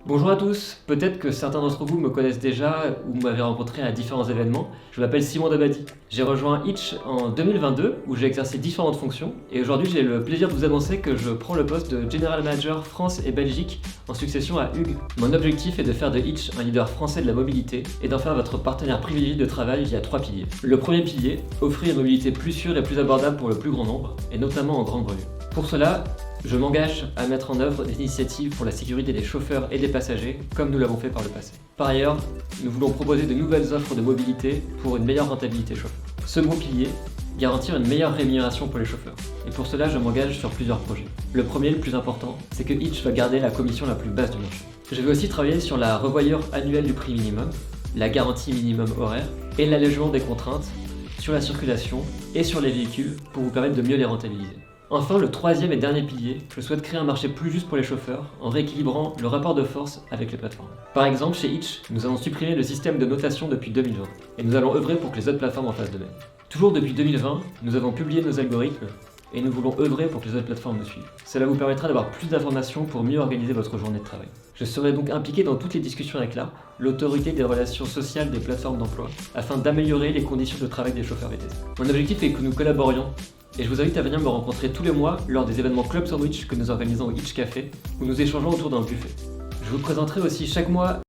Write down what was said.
Bonjour à tous, peut-être que certains d'entre vous me connaissent déjà ou m'avez rencontré à différents événements. Je m'appelle Simon Dabadi. J'ai rejoint Itch en 2022 où j'ai exercé différentes fonctions et aujourd'hui j'ai le plaisir de vous annoncer que je prends le poste de General Manager France et Belgique en succession à Hugues. Mon objectif est de faire de Itch un leader français de la mobilité et d'en faire votre partenaire privilégié de travail via 3 piliers. Le premier pilier, offrir une mobilité plus sûre et plus abordable pour le plus grand nombre et notamment en grande banlieue. Pour cela, je m'engage à mettre en œuvre des initiatives pour la sécurité des chauffeurs et des passagers, comme nous l'avons fait par le passé. Par ailleurs, nous voulons proposer de nouvelles offres de mobilité pour une meilleure rentabilité chauffeur. Second pilier, garantir une meilleure rémunération pour les chauffeurs. Et pour cela, je m'engage sur plusieurs projets. Le premier, le plus important, c'est que Itch va garder la commission la plus basse du marché. Je vais aussi travailler sur la revoyure annuelle du prix minimum, la garantie minimum horaire et l'allègement des contraintes sur la circulation et sur les véhicules pour vous permettre de mieux les rentabiliser. Enfin, le troisième et dernier pilier, je souhaite créer un marché plus juste pour les chauffeurs en rééquilibrant le rapport de force avec les plateformes. Par exemple, chez Itch, nous avons supprimé le système de notation depuis 2020 et nous allons œuvrer pour que les autres plateformes en fassent de même. Toujours depuis 2020, nous avons publié nos algorithmes et nous voulons œuvrer pour que les autres plateformes nous suivent. Cela vous permettra d'avoir plus d'informations pour mieux organiser votre journée de travail. Je serai donc impliqué dans toutes les discussions avec l'autorité des relations sociales des plateformes d'emploi, afin d'améliorer les conditions de travail des chauffeurs VTC. Mon objectif est que nous collaborions, et je vous invite à venir me rencontrer tous les mois lors des événements Club Sandwich que nous organisons au Itch Café, où nous échangeons autour d'un buffet. Je vous présenterai aussi chaque mois